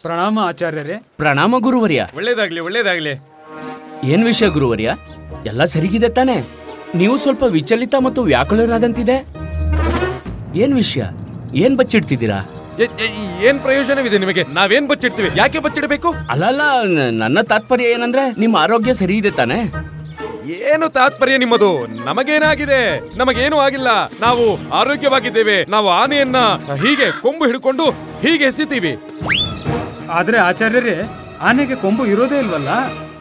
ಪ್ರಣಾಮ ಆಚಾರ್ಯರೇ. ಪ್ರಣಾಮ ಗುರುವರ್ಯ. ಒಳ್ಳೇದಾಗ್ಲಿ ಒಳ್ಳೇದಾಗ್ಲಿ. ಏನ್ ವಿಷಯ ಗುರುವರ್ಯ? ಎಲ್ಲ ಸರಿಗಿದೆ ತಾನೆ? ನೀವು ಸ್ವಲ್ಪ ವಿಚಲಿತ ಮತ್ತು ವ್ಯಾಕುಲರಾದಂತಿದೆ. ಏನ್ ವಿಷಯ? ಏನ್ ಬಚ್ಚಿಡ್ತಿದ್ದೀರಾ? ಏನ್ ಪ್ರಯೋಜನವಿದೆ ನಿಮಗೆ? ನಾವೇನ್ ಬಚ್ಚಿಡ್ತೀವಿ? ಯಾಕೆ ಬಚ್ಚಿಡಬೇಕು? ಅಲ್ಲಲ್ಲ, ನನ್ನ ತಾತ್ಪರ್ಯ ಏನಂದ್ರೆ ನಿಮ್ಮ ಆರೋಗ್ಯ ಸರಿ ಇದೆ ತಾನೆ? ಏನು ತಾತ್ಪರ್ಯ ನಿಮ್ಮದು? ನಮಗೇನಾಗಿದೆ? ನಮಗೇನು ಆಗಿಲ್ಲ. ನಾವು ಆರೋಗ್ಯವಾಗಿದ್ದೇವೆ. ನಾವು ಆನೆಯನ್ನ ಹೀಗೆ ಕೊಂಬು ಹಿಡ್ಕೊಂಡು ಹೀಗೆ ಎಸಿತೀವಿ. ಆದ್ರೆ ಆಚಾರ್ಯರೇ, ಆನೆಗೆ ಕೊಂಬು ಇರೋದೇ ಇಲ್ವಲ್ಲ?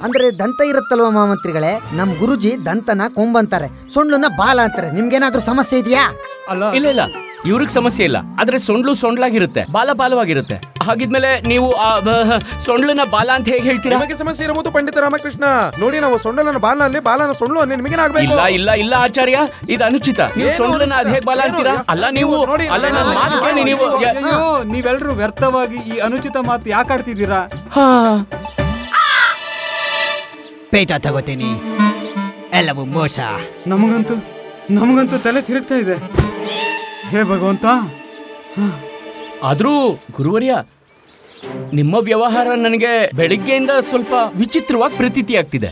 ಅಂದ್ರೆ ದಂತ ಇರುತ್ತಲ್ವ ಮಹಾಮಂತ್ರಿಗಳೇ? ನಮ್ ಗುರುಜಿ ದಂತನ ಕೊಂಬಂತಾರೆ, ಸೊಂಡ್ಲನ್ನ ಬಾಲ ಅಂತಾರೆ. ನಿಮ್ಗೇನಾದ್ರೂ ಸಮಸ್ಯೆ ಇದೆಯಾ? ಇಲ್ಲ ಇಲ್ಲ, ಇವ್ರಿಗೆ ಸಮಸ್ಯೆ ಇಲ್ಲ. ಆದ್ರೆ ಸೊಂಡ್ಲು ಸೊಂಡ್ಲಾಗಿರುತ್ತೆ, ಬಾಲ ಬಾಲವಾಗಿರುತ್ತೆ. ಹಾಗಿದ್ಮೇಲೆ ನೀವು ಸೊಂಡ್ಲನ್ನ ಬಾಲ ಅಂತ ಹೇಗೆ ಹೇಳ್ತೀರಾ? ನಿಮಗೆ ಸಮಸ್ಯೆ ಇರಬಹುದು ಪಂಡಿತ ರಾಮಕೃಷ್ಣ. ನೋಡಿ, ನಾವು ಸೊಂಡಲನ್ನ ಬಾಲ ಅಲ್ಲಿ, ಬಾಲನ ಸೊಂಡ್ಲು ಅಲ್ಲಿ. ನಿಮಗೇನಾಗಬೇಕು? ಇಲ್ಲ ಇಲ್ಲ ಇಲ್ಲ ಆಚಾರ್ಯ, ಇದು ಅನುಚಿತ. ನೀವು ಸೊಂಡ್ಲನ್ನ ಅದ್ ಹೇಗೆ ಬಾಲ ಅಂತೀರಾ? ಅಲ್ಲ ನೀವು ಅಲ್ಲ, ನನ್ನ ಮಾತು ಕೇಳಿ. ನೀವು ನೀವೆಲ್ಲರೂ ವ್ಯರ್ಥವಾಗಿ ಈ ಅನುಚಿತ ಮಾತು ಯಾಕೆ ಆಡ್ತಿದ್ದೀರಾ? ಪೇಟ ತಗೋತೀನಿ, ಎಲ್ಲವೂ ಮೋಸ. ನಮಗಂತೂ ತಲೆ ತಿರುಗ್ತಾ ಇದೆ. ಹೇ ಭಗವಂತ. ಆದ್ರೂ ಗುರುವರ್ಯ, ನಿಮ್ಮ ವ್ಯವಹಾರ ನನಗೆ ಬೆಳಿಗ್ಗೆಯಿಂದ ಸ್ವಲ್ಪ ವಿಚಿತ್ರವಾಗಿ ಪ್ರತೀತಿ ಆಗ್ತಿದೆ.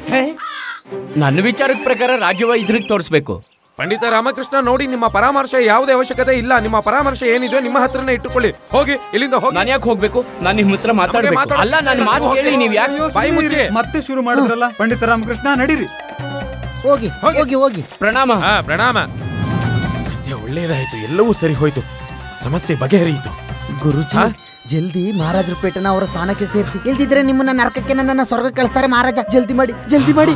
ನನ್ನ ವಿಚಾರದ ಪ್ರಕಾರ ರಾಜ್ಯವ ಇದ್ರಿಗೆ ತೋರಿಸ್ಬೇಕು. ಪಂಡಿತ ರಾಮಕೃಷ್ಣ, ನೋಡಿ, ನಿಮ್ಮ ಪರಾಮರ್ಶೆ ಯಾವುದೇ ಅವಶ್ಯಕತೆ ಇಲ್ಲ. ನಿಮ್ಮ ಪರಾಮರ್ಶೆ ಏನಿದೆ ನಿಮ್ಮ ಹತ್ರನೇ ಇಟ್ಟುಕೊಳ್ಳಿ. ಹೋಗಿ ಇಲ್ಲಿಂದ ಹೋಗಿ. ನಾನು ಯಾಕೆ ಹೋಗ್ಬೇಕು? ನಾನು ನಿಮ್ಮ ಹತ್ರ ಮಾತಾಡ್ಬೇಕು. ಅಲ್ಲ, ನನ್ನ ಮಾತು ಕೇಳಿ. ನೀವು ಯಾಕೆ ಬಾಯಿ ಮುಚ್ಚಿ? ಮತ್ತೆ ಶುರು ಮಾಡಿದ್ರಲ್ಲ ಪಂಡಿತ ರಾಮಕೃಷ್ಣ, ನಡೀರಿ. ಹೋಗಿ ಹೋಗಿ ಹೋಗಿ. ಪ್ರಣಾಮ. ಪ್ರಣಾಮ. ಒಳ್ಳೇದಾಯ್ತು, ಎಲ್ಲವೂ ಸರಿ ಹೋಯ್ತು, ಸಮಸ್ಯೆ ಬಗೆಹರಿಯಿತು. ಗುರುಜಿ, ಜಲ್ದಿ ಮಹಾರಾಜರ ಪೇಟನ ಅವರ ಸ್ಥಾನಕ್ಕೆ ಸೇರಿಸಿ. ಇಲ್ದಿದ್ರೆ ನಿಮ್ಮನ್ನ ನರಕಕ್ಕೆ, ನನ್ನನ್ನ ಸ್ವರ್ಗ ಕಳಿಸ್ತಾರೆ ಮಹಾರಾಜ. ಜಲ್ದಿ ಮಾಡಿ, ಜಲ್ದಿ ಮಾಡಿ.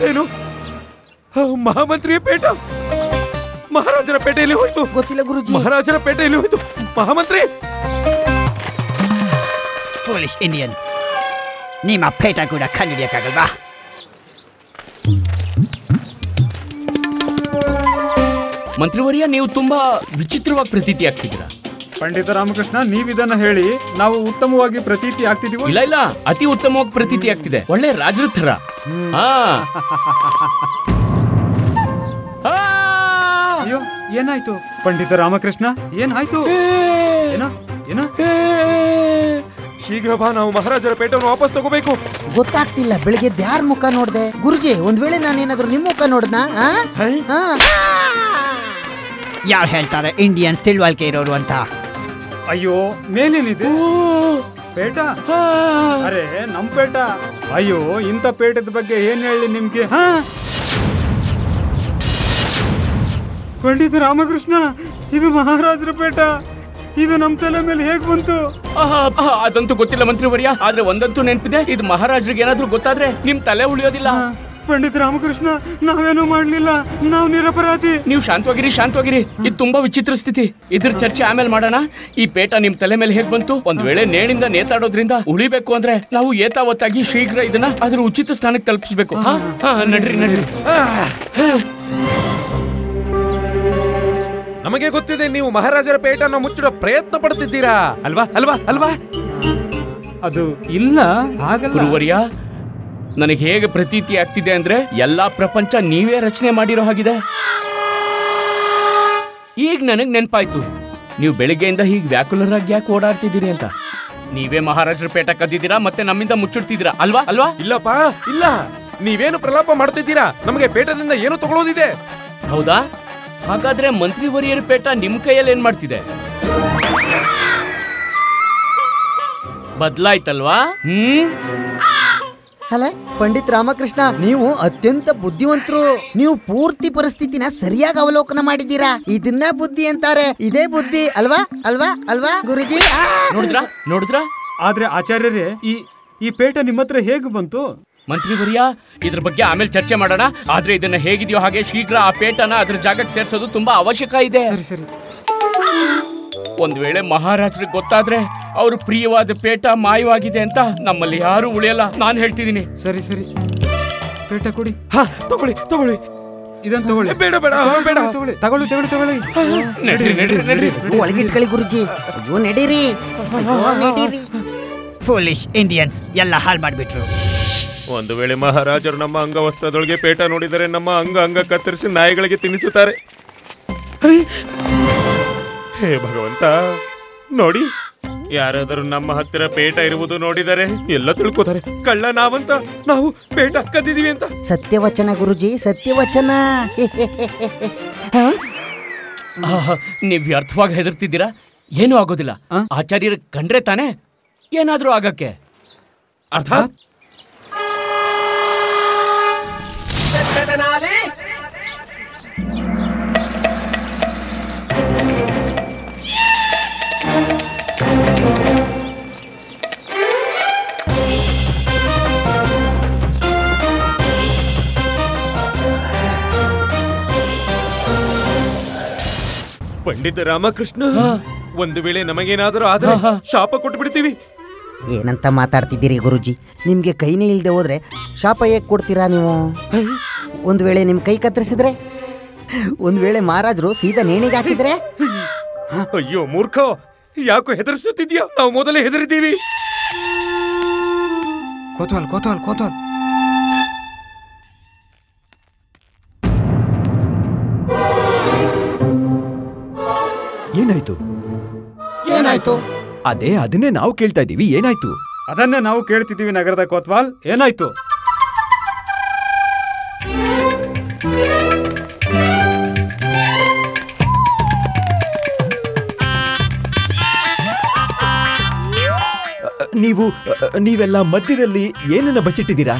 ಏನು? ಮಹಾಮಂತ್ರಿಯ ಪೇಟ ಮಹಾರಾಜರ ಪೇಟೆಯಲ್ಲಿ ಹೋಯ್ತು? ಗೊತ್ತಿಲ್ಲ ಗುರುಜಿ. ಮಹಾರಾಜರ ಪೇಟೆಯಲ್ಲಿ ಹೋಯ್ತು. ಮಹಾಮಂತ್ರಿ, ಫೂಲಿಶ್ ಇಂಡಿಯನ್, ನಿಮ್ಮ ಪೇಟ ಕೂಡ ಕಂಡುಹಿಡಿಯಕ್ಕಾಗಲ್ವಾ? ಮಂತ್ರಿವರ್ಯ, ನೀವು ತುಂಬಾ ವಿಚಿತ್ರವಾಗಿ ಪ್ರತೀತಿ ಆಗ್ತಿದ್ದೀರಾ. ಪಂಡಿತ ರಾಮಕೃಷ್ಣ, ನೀವಿದನ್ನ ಹೇಳಿ ನಾವು ಉತ್ತಮವಾಗಿ ಪ್ರತೀತಿ ಆಗ್ತಿದೀವಿ. ಇಲ್ಲ ಇಲ್ಲ, ಅತಿ ಉತ್ತಮವಾಗಿ ಪ್ರತೀತಿ ಆಗ್ತಿದೆ. ಒಳ್ಳೆ ರಾಜರ ತರ. ಅಯ್ಯೋ, ಏನಾಯ್ತು ಪಂಡಿತ ರಾಮಕೃಷ್ಣ? ಏನಾಯ್ತು? ಏನೋ ಏನೋ? ಶೀಘ್ರ ಬಾ, ನಾವು ಮಹಾರಾಜರ ಪೇಟವನ್ನು ವಾಪಸ್ ತಗೋಬೇಕು. ಗೊತ್ತಾಗ್ತಿಲ್ಲ, ಬೆಳಿಗ್ಗೆ ಯಾರ ಮುಖ ನೋಡ್ದೆ? ಗುರುಜಿ, ಒಂದ್ ವೇಳೆ ನಾನೇನಾದ್ರೂ ನಿಮ್ ಮುಖ ನೋಡ್ದಾ? ಯಾರು ಹೇಳ್ತಾರೆ ಇಂಡಿಯನ್ಸ್ ತಿಳುವಳಿಕೆ ಇರೋರು ಅಂತ? ಅಯ್ಯೋ, ಮೇಲೇನಿದೆ ಪೇಟ? ಅರೆ, ನಮ್ ಪೇಟ. ಅಯ್ಯೋ, ಇಂಥ ಪೇಟದ ಬಗ್ಗೆ ಏನ್ ಹೇಳಿ ನಿಮ್ಗೆ? ಪಂಡಿತ ರಾಮಕೃಷ್ಣ, ಇದು ಮಹಾರಾಜರ ಪೇಟ. ಇದು ನಮ್ ತಲೆ ಮೇಲೆ ಹೇಗ್ ಬಂತು? ಅದಂತೂ ಗೊತ್ತಿಲ್ಲ ಮಂತ್ರಿವರ್ಯ. ಆದ್ರೆ ಒಂದಂತೂ ನೆನಪಿದೆ, ಇದು ಮಹಾರಾಜರಿಗೆ ಏನಾದ್ರೂ ಗೊತ್ತಾದ್ರೆ ನಿಮ್ ತಲೆ ಉಳಿಯೋದಿಲ್ಲ. ಪಂಡಿತ ರಾಮಕೃಷ್ಣ, ನಾವೇನೂ ಮಾಡ್ಲಿಲ್ಲ, ನಾವು ನಿರಪರಾಧಿ. ನೀವು ಶಾಂತವಾಗಿರಿ, ಶಾಂತವಾಗಿರಿ. ಇದು ತುಂಬಾ ವಿಚಿತ್ರ ಸ್ಥಿತಿ. ಇದ್ರ ಚರ್ಚೆ ಆಮೇಲೆ ಮಾಡೋಣ. ಈ ಪೇಟ ನಿಮ್ ತಲೆ ಮೇಲೆ ಹೇಗ್ ಬಂತು? ಒಂದ್ ವೇಳೆ ನೇಣಿಂದ ನೇತಾಡೋದ್ರಿಂದ ಉಳಿಬೇಕು ಅಂದ್ರೆ ನಾವು ಏತಾವತ್ತಾಗಿ ಶೀಘ್ರ ಇದನ್ನ ಅದ್ರ ಉಚಿತ ಸ್ಥಾನಕ್ಕೆ ತಲುಪಿಸ್ಬೇಕು. ನಡ್ರಿ ನಡ್ರಿ. ನಮಗೆ ಗೊತ್ತಿದೆ, ನೀವು ಮಹಾರಾಜರ ಪೇಟನ್ನು ಮುಚ್ಚಿಡೋ ಪ್ರಯತ್ನ ಪಡ್ತಿದ್ದೀರಾ ಅಲ್ವಾ? ಅಲ್ವಾ ಅಲ್ವಾ? ಅದು ಇಲ್ಲ, ಹಾಗಲ್ಲ ಗುರುವರ್ಯ. ನನಗೆ ಹೇಗೆ ಪ್ರತೀತಿ ಆಗ್ತಿದೆ ಅಂದ್ರೆ ಎಲ್ಲಾ ಪ್ರಪಂಚ ನೀವೇ ರಚನೆ ಮಾಡಿರೋ ಹಾಗಿದೆ. ಈಗ ನನಗ್ ನೆನಪಾಯ್ತು, ನೀವು ಬೆಳಿಗ್ಗೆಯಿಂದ ಹೀಗೆ ವ್ಯಾಕುಲರಾಗಿ ಯಾಕೆ ಓಡಾಡ್ತಿದ್ದೀರಿ ಅಂತ. ನೀವೇ ಮಹಾರಾಜರ ಪೇಟ ಕದ್ದಿದ್ದೀರಾ, ಮತ್ತೆ ನಮ್ಮಿಂದ ಮುಚ್ಚಿಡ್ತಿದ್ದೀರಾ ಅಲ್ವಾ? ಅಲ್ವಾ? ಇಲ್ಲಪ್ಪ, ಇಲ್ಲ. ನೀವೇನು ಪ್ರಲಾಪ ಮಾಡ್ತಿದ್ದೀರಾ? ನಮಗೆ ಪೇಟದಿಂದ ಏನು ತಗೊಳ್ಳೋದಿದೆ? ಹೌದಾ? ಹಾಗಾದ್ರೆ ಮಂತ್ರಿವರಿಯರ ಪೇಟ ನಿಮ್ ಕೈಯಲ್ಲಿ ಏನ್ ಮಾಡ್ತಿದೆ? ಬದ್ಲಾಯ್ತಲ್ವಾ? ಅಲ್ಲ ಪಂಡಿತ್ ರಾಮಕೃಷ್ಣ, ನೀವು ಅತ್ಯಂತ ಬುದ್ಧಿವಂತರು. ನೀವು ಪೂರ್ತಿ ಪರಿಸ್ಥಿತಿನ ಸರಿಯಾಗಿ ಅವಲೋಕನ ಮಾಡಿದ್ದೀರಾ. ಇದನ್ನ ಬುದ್ಧಿ ಅಂತಾರೆ. ಇದೇ ಬುದ್ಧಿ ಅಲ್ವಾ? ಅಲ್ವಾ ಅಲ್ವಾ ಗುರುಜಿ? ನೋಡಿದ್ರ? ಆದ್ರೆ ಆಚಾರ್ಯರೇ, ಈ ಪೇಟ ನಿಮ್ಮ ಹತ್ರ ಹೇಗೆ ಬಂತು? ಮಂತ್ರಿವರ್ಯ, ಇದ್ರ ಬಗ್ಗೆ ಆಮೇಲೆ ಚರ್ಚೆ ಮಾಡೋಣ. ಆದ್ರೆ ಇದನ್ನ ಹೇಗಿದೆಯೋ ಹಾಗೆ ಶೀಘ್ರ ಆ ಪೇಟನ ಅದ್ರ ಜಾಗಕ್ಕೆ ಸೇರ್ಸೋದು ತುಂಬಾ ಅವಶ್ಯಕ ಇದೆ. ಸರಿ ಸರಿ. ಒಂದ್ ವೇಳೆ ಮಹಾರಾಜರಿಗೆ ಗೊತ್ತಾದ್ರೆ ಅವ್ರ ಪ್ರಿಯವಾದ ಪೇಟ ಮಾಯವಾಗಿದೆ ಅಂತ ನಮ್ಮಲ್ಲಿ ಯಾರು ಉಳಿಯಲ್ಲ. ನಾನು ಹೇಳ್ತಿದ್ದೀನಿ. ಸರಿ ಸರಿ, ಪೇಟ ಕೊಡಿ. ತಗೊಳ್ಳಿ ತಗೊಳ್ಳಿ. ಇದನ್ನ ತಗೊಳ್ಳಿ. ಬೇಡ ಬೇಡ ಬೇಡ, ತಗೊಳ್ಳಿ ತಗೊಳ್ಳಿ ತಗೊಳ್ಳಿ ತಗೊಳ್ಳಿ. ನಡೀರಿ ನಡೀರಿ ನಡೀರಿ. ಒಳಗಿಟ್ಕೊಳ್ಳಿ ಗುರುಜಿ. ಅಯ್ಯೋ ನಡೀರಿ, ನಡೀರಿ. ಫೂಲಿಶ್ ಇಂಡಿಯನ್ಸ್ ಎಲ್ಲ ಹಾಳು ಮಾಡಿಬಿಟ್ರು. ಒಂದು ವೇಳೆ ಮಹಾರಾಜರು ನಮ್ಮ ಅಂಗವಸ್ತ್ರದೊಳಗೆ ಪೇಟ ನೋಡಿದರೆ ನಮ್ಮ ಅಂಗ ಕತ್ತರಿಸಿ ನಾಯಿಗಳಿಗೆ ತಿನ್ನಿಸುತ್ತಾರೆ. ಹೇ ಭಗವಂತ, ನೋಡಿ, ಯಾರಾದರೂ ನಮ್ಮ ಹತ್ತಿರ ಪೇಟ ಇರುವುದು ನೋಡಿದರೆ ಎಲ್ಲ ತಿಳ್ಕೋತಾರೆ ಕಳ್ಳ ನಾವಂತ, ನಾವು ಪೇಟ ಕದ್ದಿದೀವಿ ಅಂತ. ಸತ್ಯವಚನ ಗುರುಜಿ, ಸತ್ಯವಚನ. ನೀವ್ ವ್ಯರ್ಥವಾಗಿ ಹೆದರ್ತಿದ್ದೀರಾ? ಏನೂ ಆಗೋದಿಲ್ಲ. ಆಚಾರ್ಯರ ಕಂಡ್ರೆ ತಾನೇ ಏನಾದ್ರೂ ಆಗಕ್ಕೆ. ಅರ್ಥಾತ್ ಪಂಡಿತ ರಾಮಕೃಷ್ಣ, ಒಂದು ವೇಳೆ ನಮಗೇನಾದರೂ ಆದ್ರೆ ಶಾಪ ಕೊಟ್ಟು ಬಿಡ್ತೀವಿ. ಏನಂತ ಮಾತಾಡ್ತಿದ್ದೀರಿ ಗುರುಜಿ? ನಿಮ್ಗೆ ಕೈನೇ ಇಲ್ದೆ ಹೋದ್ರೆ ಶಾಪ ಹೇಗೆ ಕೊಡ್ತೀರಾ ನೀವು? ಒಂದು ವೇಳೆ ನಿಮ್ ಕೈ ಕತ್ತರಿಸಿದ್ರೆ, ಒಂದು ವೇಳೆ ಮಹಾರಾಜರು ಸೀದಾ ನೇಣಿಗೆ ಹಾಕಿದ್ರೆ? ಅಯ್ಯೋ ಮೂರ್ಖ, ಯಾಕೋ ಹೆದರ್ಸುತ್ತಿದ್ಯಾ? ನಾವು ಮೊದಲೇ ಹೆದರಿದ್ದೀವಿ. ಕೋತವಾಲ್ ಕೋತವಾಲ್ ಕೋತವಾಲ್. ಏನಾಯ್ತು? ಏನಾಯ್ತು? ಅದನ್ನೇ ನಾವು ಕೇಳ್ತಾ ಇದೀವಿ. ಏನಾಯ್ತು? ಅದನ್ನೇ ನಾವು ಕೇಳ್ತಿದ್ದೀವಿ ನಗರದ ಕೋತ್ವಾಲ್. ಏನಾಯ್ತು? ನೀವೆಲ್ಲ ಮಧ್ಯದಲ್ಲಿ ಏನನ್ನ ಬಚ್ಚಿಟ್ಟಿದ್ದೀರಾ?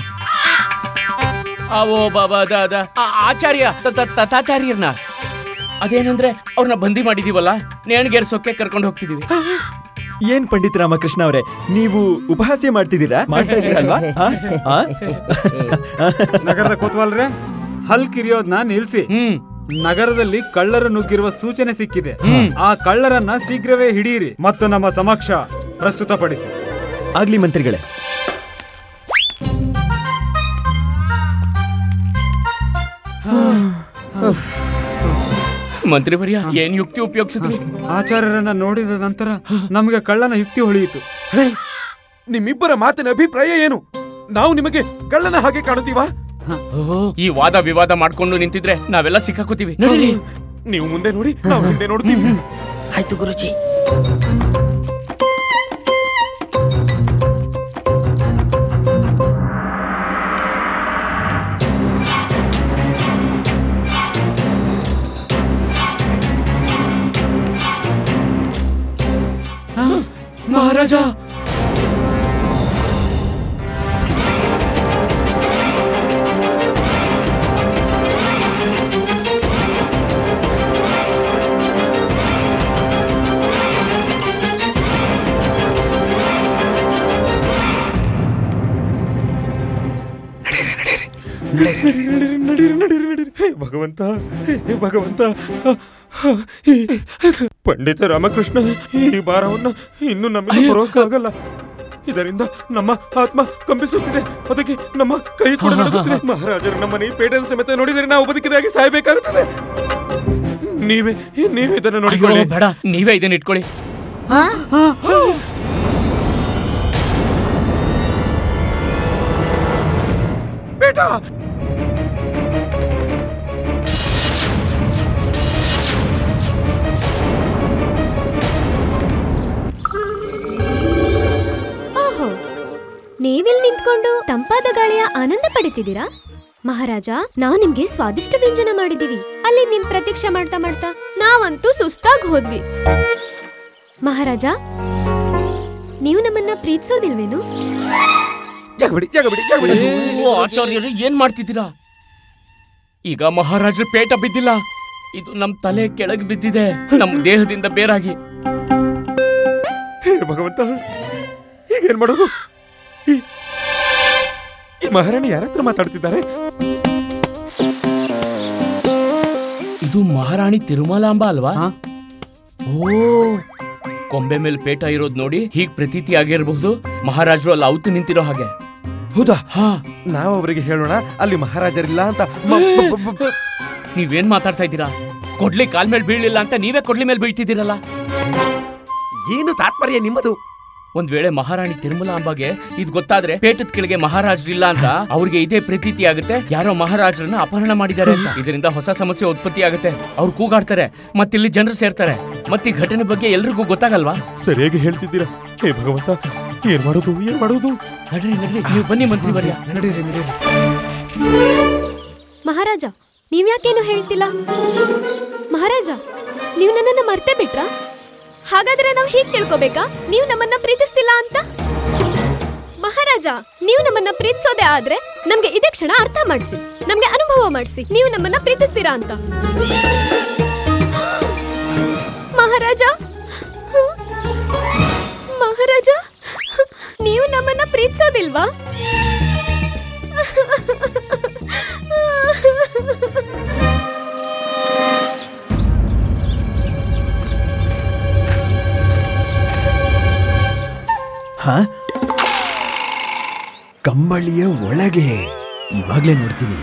ಅವೋ ಬಾಬಾ ಆಚಾರ್ಯ ತಥಾಚಾರ್ಯರ್ನ ಅದೇನಂದ್ರೆ ಅವ್ರನ್ನ ಬಂದಿ ಮಾಡಿದೀವಲ್ಲ, ನೇಣಿಗೇರ್ಸೋಕೆ ಕರ್ಕೊಂಡು ಹೋಗ್ತಿದೀವಿ. ಏನ್ ಪಂಡಿತ್ ರಾಮಕೃಷ್ಣ ಅವರೇ, ನೀವು ಉಪಹಾಸ್ಯ ಮಾಡ್ತಿದ್ದೀರಾ? ಮಾಡ್ತಾ ಇದ್ದೀರಲ್ವಾ? ನಗರದ ಕೋತ್ವಾಲ್ರೆ, ಹಲ್ ಕಿರಿಯೋದ್ನ ನಿಲ್ಸಿ. ನಗರದಲ್ಲಿ ಕಳ್ಳರು ನುಗ್ಗಿರುವ ಸೂಚನೆ ಸಿಕ್ಕಿದೆ. ಆ ಕಳ್ಳರನ್ನ ಶೀಘ್ರವೇ ಹಿಡಿಯಿರಿ ಮತ್ತು ನಮ್ಮ ಸಮಕ್ಷ ಪ್ರಸ್ತುತಪಡಿಸಿ. ಆಗ್ಲಿ ಮಂತ್ರಿಗಳೇ. ಮಂತ್ರಿವರ್ಯ, ಏನ್ ಯುಕ್ತಿ ಉಪಯೋಗಿಸಿದ್ರಿ? ಆಚಾರ್ಯರನ್ನ ನೋಡಿದ ನಂತರ ನಮಗೆ ಕಳ್ಳನ ಯುಕ್ತಿ ಹೊಳೆಯಿತು. ನಿಮ್ಮಿಬ್ಬರ ಮಾತಿನ ಅಭಿಪ್ರಾಯ ಏನು? ನಾವು ನಿಮಗೆ ಕಳ್ಳನ ಹಾಗೆ ಕಾಣುತ್ತೀವಾ? ಈ ವಾದ ವಿವಾದ ಮಾಡ್ಕೊಂಡು ನಿಂತಿದ್ರೆ ನಾವೆಲ್ಲ ಸಿಕ್ಕಾಕೋತೀವಿ. ನೀವು ಮುಂದೆ ನೋಡಿ, ನಾವು ಹಿಂದೆ ನೋಡ್ತೀವಿ. ಆಯ್ತು ಗುರುಜಿ. ಮಹಾರಾಜ, ಭಗವಂತ, ಭಗವಂತ, ಪಂಡಿತ ರಾಮಕೃಷ್ಣ, ಈ ಭಾರವನ್ನ ಇನ್ನು ನಮಗೆ ಬರೋಕ್ಕಾಗಲ್ಲ. ಇದರಿಂದ ನಮ್ಮ ಆತ್ಮ ಕಂಪಿಸುತ್ತಿದೆ, ಅದಕ್ಕೆ ನಮ್ಮ ಕೈ ಕೂಡ ನಡುಗುತ್ತಿದೆ. ಮಹಾರಾಜರು ನಮ್ಮನೆ ಪೇಟೆಯ ಸಮೇತ ನೋಡಿದರೆ ನಾವು ಬದುಕಿದಾಗಿ ಸಾಯಬೇಕಾಗುತ್ತದೆ. ನೀವೇ ಇದನ್ನು ನೋಡಿಕೊಳ್ಳಿ. ಬೇಡ, ನೀವೇ ಇದನ್ನ ಇಟ್ಕೊಳ್ಳಿ. ಬೇಟಾ, ನೀವಿಲ್ಲಿ ನಿಂತ್ಕೊಂಡು ತಂಪಾದ ಗಾಳಿಯ ಆನಂದ ಪಡಿತಿದ್ದೀರಾ? ಮಹಾರಾಜ, ನಾವು ನಿಮ್ಗೆ ಸ್ವಾದಿಷ್ಟ ವ್ಯಂಜನ ಮಾಡಿದೀವಿ. ಅಲ್ಲಿ ನಿಮ್ ಪ್ರತೀಕ್ಷೆ ಮಾಡ್ತಾ ಮಾಡ್ತಾ ನಾವಂತೂ ಸುಸ್ತಾಗಿ ಹೋದ್ವಿ. ಮಹಾರಾಜ, ನೀವು ನಮ್ಮನ್ನ ಪ್ರೀತಿಸೋದಿಲ್ವೇನು? ಆಚಾರ್ಯರು ಏನ್ ಮಾಡ್ತಿದ್ದೀರಾ? ಈಗ ಮಹಾರಾಜರು ಪೇಟ ಬಿದ್ದಿಲ್ಲ, ಇದು ನಮ್ ತಲೆ ಕೆಳಗೆ ಬಿದ್ದಿದೆ, ನಮ್ ದೇಹದಿಂದ ಬೇರಾಗಿ. ಭಗವಂತ, ಈಗೇನ್ ಮಾಡೋದು? ಈ ಮಹಾರಾಣಿ ಯಾರ ಹತ್ರ ಮಾತಾಡ್ತಿದ್ದಾರೆ? ಇದು ಮಹಾರಾಣಿ ತಿರುಮಲಾಂಬ ಅಲ್ವಾ? ಓ, ಕೊಂಬೆ ಮೇಲೆ ಪೇಟ ಇರೋದ್ ನೋಡಿ ಹೀಗ್ ಪ್ರತೀತಿ ಆಗಿರಬಹುದು. ಮಹಾರಾಜರು ಅಲ್ಲಿ ಔತು ನಿಂತಿರೋ ಹಾಗೆ. ಹೌದಾ? ನಾವು ಅವರಿಗೆ ಹೇಳೋಣ ಅಲ್ಲಿ ಮಹಾರಾಜರಿಲ್ಲ ಅಂತ. ನೀವೇನ್ ಮಾತಾಡ್ತಾ ಇದ್ದೀರಾ? ಕೊಡ್ಲಿ ಕಾಲ್ ಮೇಲೆ ಬೀಳಿಲ್ಲ ಅಂತ ನೀವೇ ಕೊಡ್ಲಿ ಮೇಲೆ ಬೀಳ್ತಿದ್ದೀರಲ್ಲ. ಏನು ತಾತ್ಪರ್ಯ ನಿಮ್ಮದು? ಒಂದ್ ವೇಳೆ ಮಹಾರಾಣಿ ತಿರುಮಲಾಂಬಾಗೆ ಇದು ಗೊತ್ತಾದ್ರೆ ಪೇಟದ ಕೆಳಗೆ ಮಹಾರಾಜರಿಲ್ಲ ಅಂತ ಅವ್ರಿಗೆ ಇದೇ ಪ್ರತೀತಿ ಆಗುತ್ತೆ, ಯಾರೋ ಮಹಾರಾಜರನ್ನ ಅಪಹರಣ ಮಾಡಿದ್ದಾರೆ ಅಂತ. ಇದರಿಂದ ಹೊಸ ಸಮಸ್ಯೆ ಉತ್ಪತ್ತಿ ಆಗುತ್ತೆ. ಅವ್ರು ಕೂಗಾಡ್ತಾರೆ, ಮತ್ತಿಲ್ಲಿ ಜನರು ಸೇರ್ತಾರೆ, ಮತ್ತೆ ಈ ಘಟನೆ ಬಗ್ಗೆ ಎಲ್ರಿಗೂ ಗೊತ್ತಾಗಲ್ವಾ? ಸರಿಯಾಗಿ ಹೇಳ್ತಿದ್ದೀರಾ. ಹೇ ಭಗವಂತ, ಏನ್ ಮಾಡೋದು? ನಡ್ರಿ ನೀವು ಬನ್ನಿ ಮಂತ್ರಿವರ್ಯ. ಮಹಾರಾಜ, ನೀವ್ಯಾಕೇನು ಹೇಳ್ತಿಲ್ಲ? ಮಹಾರಾಜ, ನೀವು ನನ್ನನ್ನ ಮರ್ತೇ ಬಿಟ್ರಾ? ಹಾಗಾದ್ರೆ ನಾವು ಹೀಗೆ ತಿಳ್ಕೊಬೇಕಾ ನೀವು ನಮ್ಮನ್ನ ಪ್ರೀತಿಸ್ತಿಲ್ಲ ಅಂತ? ಮಹಾರಾಜ, ನೀವು ನಮ್ಮನ್ನ ಪ್ರೀತಿಸೋದೇ ಆದ್ರೆ ನಮ್ಗೆ ಇದೇ ಕ್ಷಣ ಅರ್ಥ ಮಾಡಿಸಿ, ನಮ್ಗೆ ಅನುಭವ ಮಾಡಿಸಿ ನೀವು ನಮ್ಮನ್ನ ಪ್ರೀತಿಸ್ತೀರಾ ಅಂತ. ಮಹಾರಾಜ, ಮಹಾರಾಜ, ನೀವು ನಮ್ಮನ್ನ ಪ್ರೀತಿಸೋದಿಲ್ವಾ? ಕಂಬಳಿಯ ಒಳಗೆ ಇವಾಗ್ಲೇ ನೋಡ್ತೀನಿ.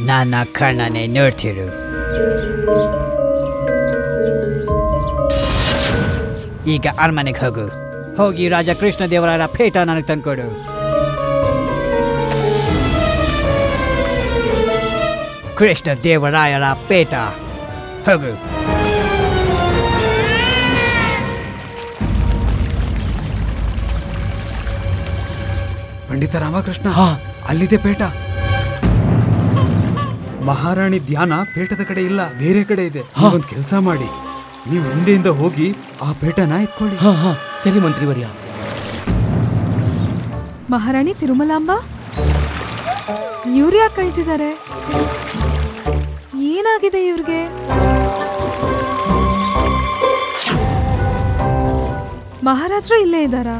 ನನ್ನ ಕಣ್ಣನೆ ನೋಡ್ತಿರು. ಈಗ ಅರಮನೆಗೆ ಹೋಗಿ ರಾಜ ಕೃಷ್ಣ ದೇವರಾಯರ ಪೇಟ ನನಗೆ ತಂದ್ಕೊಡು. ಕೃಷ್ಣ ದೇವರಾಯರ ಪೇಟ, ಹೋಗು. ಪಂಡಿತ ರಾಮಕೃಷ್ಣ, ಅಲ್ಲಿದೆ ಪೇಟ. ಮಹಾರಾಣಿ ಧ್ಯಾನ ಪೇಟದ ಕಡೆ ಇಲ್ಲ, ಬೇರೆ ಕಡೆ ಇದೆ. ಒಂದು ಕೆಲಸ ಮಾಡಿ, ನೀವು ಹಿಂದೆಯಿಂದ ಹೋಗಿ ಆ ಪೇಟನ ಎತ್ಕೊಳ್ಳಿ. ಸರಿ ಮಂತ್ರಿವರ್ಯ. ಮಹಾರಾಣಿ ತಿರುಮಲಾಂಬ, ಇವ್ರು ಯಾಕೆ ಕಳ್ತಿದ್ದಾರೆ? ಏನಾಗಿದೆ ಇವ್ರಿಗೆ? ಮಹಾರಾಜರು ಇಲ್ಲೇ ಇದ್ದಾರಾ?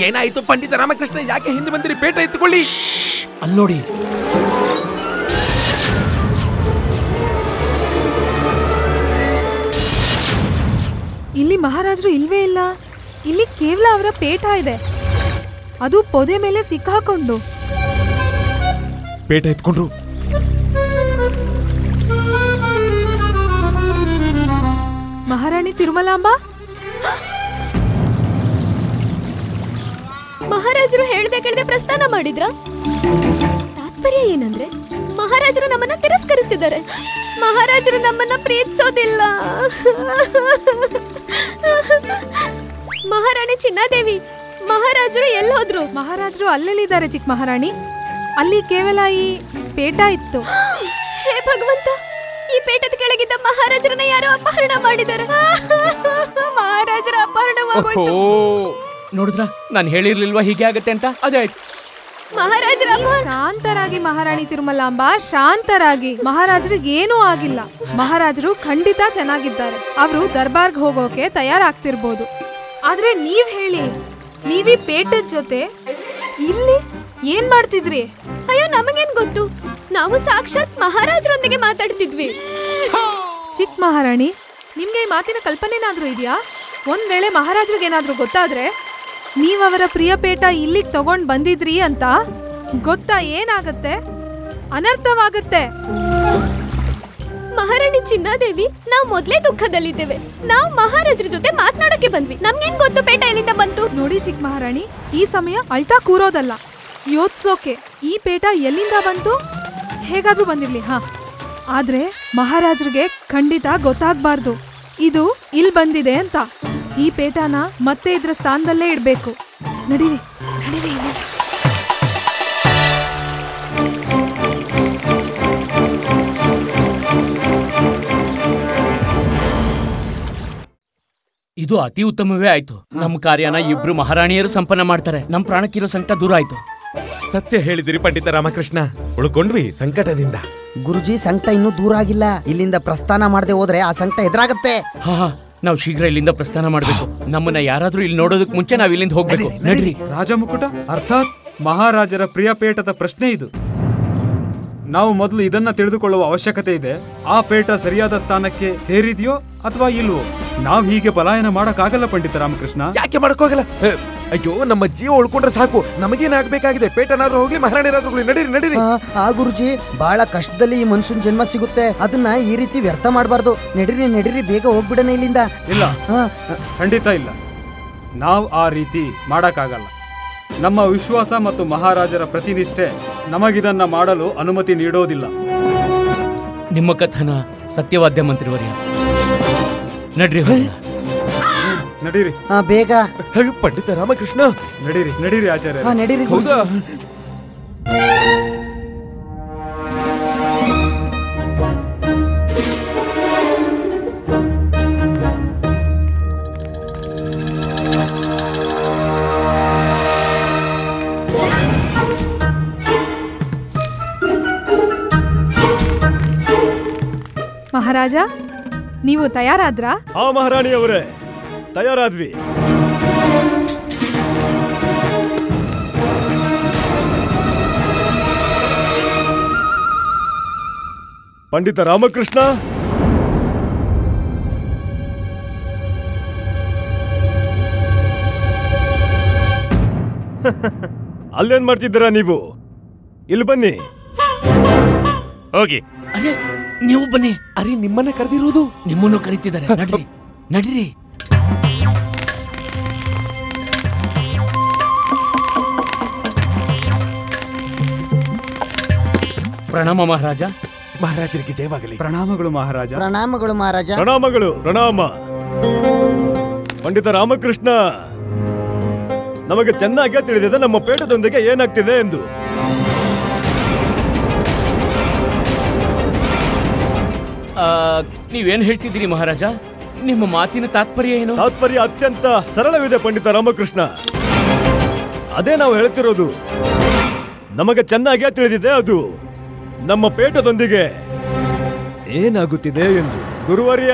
ಏನಾಯ್ತು ಪಂಡಿತ ರಾಮಕೃಷ್ಣ? ಯಾಕೆ ಹಿಂದೆ ಬಂದಿರಿ? ಪೇಟ ಎತ್ಕೊಳ್ಳಿ. ಅಲ್ಲಿ ನೋಡಿ. ಇಲ್ಲಿ ಮಹಾರಾಜರು ಇಲ್ವೇ ಇಲ್ಲ. ಇಲ್ಲಿ ಕೇವಲ ಅವರ ಪೇಟ ಇದೆ, ಅದು ಪೊದೆ ಮೇಲೆ ಸಿಕ್ಕಾಕೊಂಡು. ಪೇಟ ಎತ್ಕೊಂಡ್ರು. ಮಹಾರಾಣಿ ತಿರುಮಲಾಂಬ, ಮಹಾರಾಜರು ಹೇಳ್ದೆ ಕೇಳದೆ ಪ್ರಸ್ಥಾನ ಮಾಡಿದ್ರ? ತಾತ್ಪರ್ಯ ಏನಂದ್ರೆ ಮಹಾರಾಜರು ನಮ್ಮನ್ನ ತಿರಸ್ಕರಿಸ್ತಿದ್ದಾರೆ. ಮಹಾರಾಜರು ನಮ್ಮನ್ನ ಪ್ರೀತಿಸೋದಿಲ್ಲ. ಮಹಾರಾಣಿ ಚಿನ್ನಾದೇವಿ, ಮಹಾರಾಜರು ಎಲ್ಲಿ ಹೋದ್ರು? ಮಹಾರಾಜರು ಅಲ್ಲೆಲ್ಲಿದ್ದಾರೆ ಚಿಕ್ಕ ಮಹಾರಾಣಿ. ಅಲ್ಲಿ ಕೇವಲ ಈ ಪೇಟ ಇತ್ತು. ಹೇ ಭಗವಂತ, ಈ ಪೇಟದ ಕೆಳಗಿದ್ದ ಮಹಾರಾಜರನ್ನ ಯಾರೋ ಅಪಹರಣ ಮಾಡಿದ್ದಾರೆ. ಮಹಾರಾಜರ ಅಪಹರಣವಾಗೋಯ್ತು. ನೋಡಿದ್ರ, ನಾನು ಹೇಳಿರ್ಲಿಲ್ವಾ ಹೀಗೆ ಆಗತ್ತೆ ಅಂತ? ಅದೇ ಆಯ್ತು. ಮಹಾರಾಜರ ಶಾಂತರಾಗಿ ಮಹಾರಾಣಿ ತಿರುಮಲಾಂಬ, ಶಾಂತರಾಗಿ. ಮಹಾರಾಜರಿಗೆ ಏನೂ ಆಗಿಲ್ಲ. ಮಹಾರಾಜರು ಖಂಡಿತ ಚೆನ್ನಾಗಿದ್ದಾರೆ. ಅವರು ದರ್ಬಾರ್ಗೆ ಹೋಗೋಕೆ ತಯಾರಾಗ್ತಿರ್ಬೋದು. ಆದ್ರೆ ನೀವ್ ಹೇಳಿ, ನೀವೀ ಪೇಟದ ಜೊತೆ ಇಲ್ಲಿ ಏನ್ ಮಾಡ್ತಿದ್ರಿ? ಅಯ್ಯೋ, ನಮಗೇನ್ ಗೊತ್ತು? ನಾವು ಸಾಕ್ಷಾತ್ ಮಹಾರಾಜರೊಂದಿಗೆ ಮಾತಾಡ್ತಿದ್ವಿ. ಚಿಕ್ಕ ಮಹಾರಾಣಿ, ನಿಮ್ಗೆ ಈ ಮಾತಿನ ಕಲ್ಪನೆನಾದ್ರೂ ಇದೆಯಾ? ಒಂದ್ ವೇಳೆ ಮಹಾರಾಜರಿಗೆ ಏನಾದ್ರೂ ಗೊತ್ತಾದ್ರೆ ನೀವ್ ಅವರ ಪ್ರಿಯ ಪೇಟ ಇಲ್ಲಿಗೆ ತಗೊಂಡ್ ಬಂದಿದ್ರಿ ಅಂತ ಗೊತ್ತಾ ಏನಾಗತ್ತೆ? ಅನರ್ಥವಾಗತ್ತೆ. ಮಹಾರಾಣಿ ಚಿನ್ನಾದೇವಿ, ನಾವು ಮೊದ್ಲೇ ದುಃಖದಲ್ಲಿದ್ದೇವೆ. ನಾವು ಮಹಾರಾಜರ ಜೊತೆ ಮಾತನಾಡಕ್ಕೆ ಬಂದ್ವಿ. ನಮ್ಗೇನ್ ಗೊತ್ತು ಪೇಟ ಎಲ್ಲಿಂದ ಬಂತು? ನೋಡಿ ಚಿಕ್ಕ ಮಹಾರಾಣಿ, ಈ ಸಮಯ ಅಳ್ತಾ ಕೂರೋದಲ್ಲ, ಯೋಚಿಸೋಕೆ. ಈ ಪೇಟ ಎಲ್ಲಿಂದ ಬಂತು? ಹೇಗಾದ್ರೂ ಬಂದಿರ್ಲಿ, ಆದ್ರೆ ಮಹಾರಾಜರಿಗೆ ಖಂಡಿತ ಗೊತ್ತಾಗ್ಬಾರ್ದು ಇದು ಇಲ್ಲಿ ಬಂದಿದೆ ಅಂತ. ಈ ಪೇಟನ ಮತ್ತೆ ಇದ್ರ ಸ್ಥಾನದಲ್ಲೇ ಇಡ್ಬೇಕು. ನಡೀರಿ ನಡೀರಿ. ಇದು ಅತಿ ಉತ್ತಮವೇ ಆಯ್ತು. ನಮ್ಮ ಕಾರ್ಯನ ಇಬ್ರು ಮಹಾರಾಣಿಯರು ಸಂಪನ್ನ ಮಾಡ್ತಾರೆ. ನಮ್ ಪ್ರಾಣಕ್ಕಿರೋ ಸಂಕಟ ದೂರ ಆಯ್ತು. ಸತ್ಯ ಹೇಳಿದಿರಿ ಪಂಡಿತ ರಾಮಕೃಷ್ಣ, ಉಳ್ಕೊಂಡ್ವಿ ಸಂಕಟದಿಂದ. ಗುರುಜಿ, ಸಂಕಟ ಇನ್ನೂ ದೂರ ಆಗಿಲ್ಲ. ಇಲ್ಲಿಂದ ಪ್ರಸ್ಥಾನ ಮಾಡದೆ ಹೋದ್ರೆ ಆ ಸಂಕಟ ಎದುರಾಗತ್ತೆ. ನಾವು ಶೀಘ್ರ ಇಲ್ಲಿಂದ ಪ್ರಸ್ಥಾನ ಮಾಡ್ಬೇಕು. ನಮ್ಮನ್ನ ಯಾರಾದ್ರೂ ಇಲ್ಲಿ ನೋಡೋದಕ್ ಮುಂಚೆ ನಾವ್ ಇಲ್ಲಿಂದ ಹೋಗ್ಬೇಕು. ನಡ್ರಿ. ರಾಜಮುಕುಟ, ಅರ್ಥಾತ್ ಮಹಾರಾಜರ ಪ್ರಿಯ ಪೇಟದ ಪ್ರಶ್ನೆ ಇದು. ನಾವು ಮೊದಲು ಇದನ್ನ ತಿಳಿದುಕೊಳ್ಳುವ ಅವಶ್ಯಕತೆ ಇದೆ. ಆ ಪೇಟ ಸರಿಯಾದ ಸ್ಥಾನಕ್ಕೆ ಸೇರಿದೆಯೋ ಅಥವಾ ಇಲ್ವೋ? ನಾವ್ ಹೀಗೆ ಪಲಾಯನ ಮಾಡಕ್ಕಾಗಲ್ಲ ಪಂಡಿತ ರಾಮಕೃಷ್ಣ. ಯಾಕೆ ಮಾಡಕ್ಕೋಗಲ್ಲ? ಅಯ್ಯೋ, ನಮ್ಮ ಜೀವ ಉಳ್ಕೊಂಡ್ರೆ ಸಾಕು. ನಮಗೇನಾಗಬೇಕಾಗಿದೆ? ಪೇಟನಾದ್ರೂ ಹೋಗ್ಲಿ, ಮಹಾರಾಣಿರಾದ್ರೂ ಹೋಗ್ಲಿ, ನಡೀರಿ ನಡೀರಿ. ಆ ಗುರುಜಿ, ಬಹಳ ಕಷ್ಟದಲ್ಲಿ ಈ ಮನುಷ್ಯನ್ ಜನ್ಮ ಸಿಗುತ್ತೆ. ಅದನ್ನ ಈ ರೀತಿ ವ್ಯರ್ಥ ಮಾಡಬಾರ್ದು. ನಡೀರಿ ನಡೀರಿ, ಬೇಗ ಹೋಗ್ಬಿಡನೆ ಇಲ್ಲಿಂದ. ಇಲ್ಲ, ಖಂಡಿತ ಇಲ್ಲ. ನಾವು ಆ ರೀತಿ ಮಾಡಕ್ಕಾಗಲ್ಲ. ನಮ್ಮ ವಿಶ್ವಾಸ ಮತ್ತು ಮಹಾರಾಜರ ಪ್ರತಿನಿಷ್ಠೆ ನಮಗಿದನ್ನ ಮಾಡಲು ಅನುಮತಿ ನೀಡೋದಿಲ್ಲ. ನಿಮ್ಮ ಕಥನ ಸತ್ಯವಾದ್ಯ ಮಂತ್ರಿವರ್ಯ. ನಡ್ರಿ ನಡೀರಿ. ಬೇಗ. ಪಂಡಿತ ರಾಮಕೃಷ್ಣ, ನಡೀರಿ ನಡೀರಿ ಆಚಾರ್ಯ. ನಡೀರಿ. ಹೌದಾ? ಮಹಾರಾಜ, ನೀವು ತಯಾರಾದ್ರಾ? ಆ ಮಹಾರಾಣಿಯವರೇ, ತಯಾರಾದ್ವಿ. ಪಂಡಿತ ರಾಮಕೃಷ್ಣ, ಅಲ್ಲೇನ್ ಮಾಡ್ತಿದ್ದೀರಾ ನೀವು? ಇಲ್ಲಿ ಬನ್ನಿ. ಹೋಗಿ. ಅರೆ, ನೀವು ಬನ್ನಿ. ಅರೆ, ನಿಮ್ಮನ್ನ ಕರೆದಿರೋದು? ನಿಮ್ಮನ್ನು ಕರೀತಿದ್ದಾರೆ. ನಡ್ರಿ ನಡ್ರಿ. ಪ್ರಣಾಮ ಮಹಾರಾಜ. ಮಹಾರಾಜರಿಗೆ ಜಯವಾಗಲಿ. ಪ್ರಣಾಮಗಳು ಮಹಾರಾಜ. ಪ್ರಣಾಮಗಳು ಮಹಾರಾಜ. ಪ್ರಣಾಮಗಳು. ಪ್ರಣಾಮ. ಪಂಡಿತ ರಾಮಕೃಷ್ಣ, ನಮಗೆ ಚೆನ್ನಾಗಿ ತಿಳಿದಿದೆ ನಮ್ಮ ಪೇಟದೊಂದಿಗೆ ಏನಾಗ್ತಿದೆ ಎಂದು. ನೀವೇನ್ ಹೇಳ್ತಿದ್ದೀರಿ ಮಹಾರಾಜ? ನಿಮ್ಮ ಮಾತಿನ ತಾತ್ಪರ್ಯ ಏನು? ತಾತ್ಪರ್ಯ ಅತ್ಯಂತ ಸರಳವಿದೆ ಪಂಡಿತ ರಾಮಕೃಷ್ಣ. ಅದೇ ನಾವು ಹೇಳ್ತಿರೋದು. ನಮಗೆ ಚೆನ್ನಾಗಿ ತಿಳಿದಿದೆ ಅದು ನಮ್ಮ ಪೇಟದೊಂದಿಗೆ ಏನಾಗುತ್ತಿದೆ ಎಂದು. ಗುರುವರ್ಯ,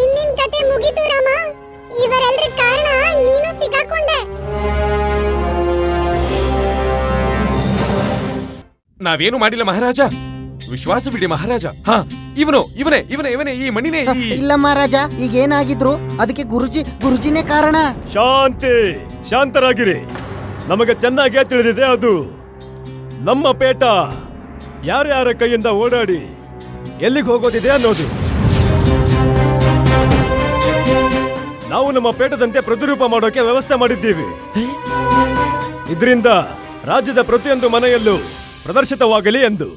ಇನ್ನಿನ ಕತೆ ಮುಗಿತು ರಾಮ. ಇವರೆಲ್ಲರ ಕಾರಣ ನೀನು ಸಿಕ್ಕಾಕೊಂಡೆ. ನಾವೇನು ಮಾಡಿಲ್ಲ ಮಹಾರಾಜ, ವಿಶ್ವಾಸವಿಡಿ ಮಹಾರಾಜ. ಇವನೇ ಈ ಮಣ್ಣಿನೇ. ಇಲ್ಲ ಮಹಾರಾಜ, ಈಗ ಏನಾಗಿದ್ರು ಅದಕ್ಕೆ ಗುರುಜಿನೇ ಕಾರಣ. ಶಾಂತಿ, ಶಾಂತರಾಗಿರಿ. ನಮಗೆ ಚೆನ್ನಾಗಿ ತಿಳಿದಿದೆ ಅದು ನಮ್ಮ ಪೇಟ ಯಾರ್ಯಾರ ಕೈಯಿಂದ ಓಡಾಡಿ ಎಲ್ಲಿಗೆ ಹೋಗೋದಿದೆ ಅನ್ನೋದು. ನಾವು ನಮ್ಮ ಪೇಟದಂತೆ ಪ್ರತಿರೂಪ ಮಾಡೋಕೆ ವ್ಯವಸ್ಥೆ ಮಾಡಿದ್ದೀವಿ. ಇದರಿಂದ ರಾಜ್ಯದ ಪ್ರತಿಯೊಂದು ಮನೆಯಲ್ಲೂ ಪ್ರದರ್ಶಿತವಾಗಲಿ ಎಂದು.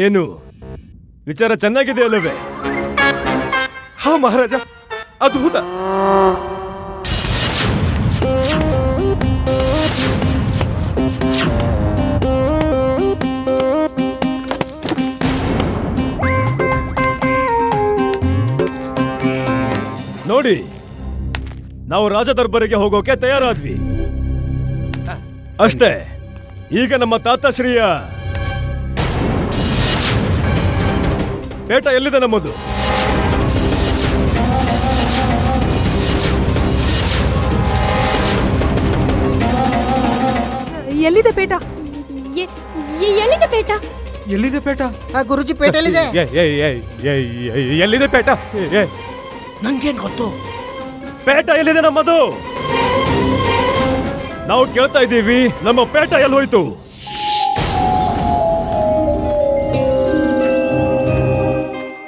ಏನು ವಿಚಾರ ಚೆನ್ನಾಗಿದೆ ಅಲ್ಲವೇ? ಹಾ ಮಹಾರಾಜ, ಅದ್ಭುತ. ನೋಡಿ, ನಾವು ರಾಜದರ್ಬರಿಗೆ ಹೋಗೋಕೆ ತಯಾರಾದ್ವಿ ಅಷ್ಟೇ. ಈಗ ನಮ್ಮ ತಾತಶ್ರೀಯ ಪೇಟ ಎಲ್ಲಿದೆ ನಮ್ಮದು? ಎಲ್ಲಿದೆ ಪೇಟ? ಎಲ್ಲಿದೆ ಪೇಟ? ಎಲ್ಲಿದೆ ಪೇಟ? ಗುರುಜಿ, ಪೇಟ ಎಲ್ಲಿದೆ? ಎಲ್ಲಿದೆ ಪೇಟ? ನನ್ಗೇನ್ ಗೊತ್ತು? ಪೇಟ ಎಲ್ಲಿದೆ ನಮ್ಮದು? ನಾವು ಕೇಳ್ತಾ ಇದ್ದೀವಿ, ನಮ್ಮ ಪೇಟ ಎಲ್ಲಿ ಹೋಯ್ತು?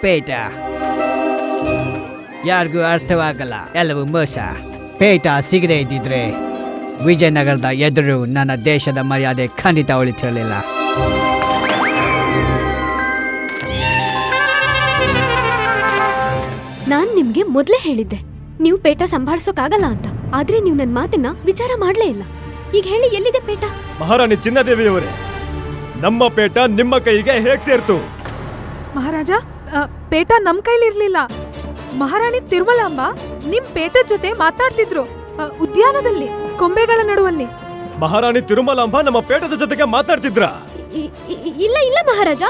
ಪೇಟ ಯಾರಿಗೂ ಅರ್ಥವಾಗಲ್ಲ, ಎಲ್ಲವೂ ಮೋಸ. ಪೇಟ ಸಿಗದೆ ಇದ್ದಿದ್ರೆ ವಿಜಯನಗರದ ಎದುರು ನನ್ನ ದೇಶದ ಮರ್ಯಾದೆ ಖಂಡಿತ ಉಳಿತಿರಲಿಲ್ಲ. ನಾನ್ ನಿಮ್ಗೆ ಮೊದ್ಲೇ ಹೇಳಿದ್ದೆ ನೀವು ಪೇಟ ಸಂಭಾಳಿಸೋಕಾಗಲ್ಲ ಅಂತ. ಆದ್ರೆ ನೀವು ನನ್ನ ಮಾತನ್ನ ವಿಚಾರ ಮಾಡ್ಲೇ ಇಲ್ಲ. ಈಗ ಹೇಳಿ, ಎಲ್ಲಿದೆ ಪೇಟ? ಮಹಾರಾಣಿ ಚಿನ್ನದೇವಿಯವರೇ, ನಮ್ಮ ಪೇಟ ನಿಮ್ಮ ಕೈಗೆ ಹೇಗ್ ಸೇರ್ತು? ಮಹಾರಾಜ, ಪೇಟ ನಮ್ ಕೈಲಿರ್ಲಿಲ್ಲ. ಮಹಾರಾಣಿ ತಿರುಮಲಾಂಬ ನಿಮ್ ಪೇಟದ ಜೊತೆ ಮಾತಾಡ್ತಿದ್ರು ಉದ್ಯಾನದಲ್ಲಿ, ಕೊಂಬೆಗಳ ನಡುವಲ್ಲಿ. ಮಹಾರಾಣಿ ತಿರುಮಲಾಂಬ ನಮ್ಮ ಪೇಟದ ಜೊತೆಗೆ ಮಾತಾಡ್ತಿದ್ರ? ಇಲ್ಲ ಇಲ್ಲ ಮಹಾರಾಜ,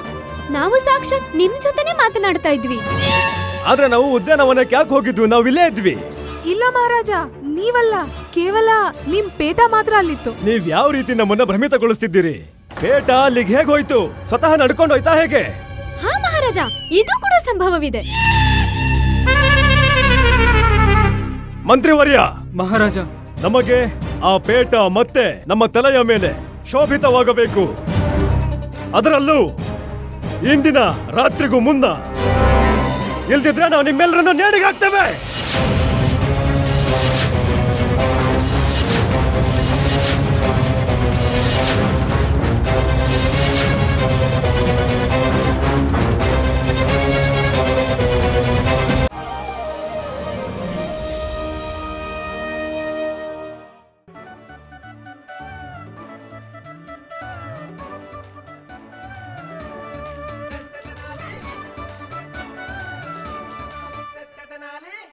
ನಾವು ಸಾಕ್ಷಾತ್ ನಿಮ್ ಜೊತೆನೆ ಮಾತನಾಡ್ತಾ ಇದ್ವಿ. ಆದ್ರೆ ನಾವು ಉದ್ಯಾನವನಕ್ಕೆ ಯಾಕೆ ಹೋಗಿದ್ವಿ? ನಾವು ಇಲ್ಲೇ ಇದ್ವಿ. ಇಲ್ಲ ಮಹಾರಾಜ, ನೀವಲ್ಲ, ಕೇವಲ ನಿಮ್ ಪೇಟ ಮಾತ್ರ ಅಲ್ಲಿತ್ತು. ನೀವ್ ಯಾವ ರೀತಿ ನಮ್ಮನ್ನ ಭ್ರಮಿತಗೊಳಿಸ್ತಿದ್ದೀರಿ? ಪೇಟ ಅಲ್ಲಿಗೆ ಹೇಗೆ ಹೋಯ್ತು? ಸ್ವತಃ ನಡ್ಕೊಂಡು ಹೋಯ್ತಾ ಹೇಗೆ? ಹಾ ಮಹಾರಾಜ, ಇದು ಕೂಡ ಸಂಭವವಿದೆ. ಮಂತ್ರಿವರ್ಯ, ಮಹಾರಾಜ, ನಮಗೆ ಆ ಪೇಟ ಮತ್ತೆ ನಮ್ಮ ತಲೆಯ ಮೇಲೆ ಶೋಭಿತವಾಗಬೇಕು. ಅದರಲ್ಲೂ ಇಂದಿನ ರಾತ್ರಿಗೂ ಮುನ್ನ. ಇಲ್ದಿದ್ರೆ ನಾವು ನಿಮ್ಮೆಲ್ಲರನ್ನು ನೇಣಿಗೆ ಹಾಕ್ತೇವೆ.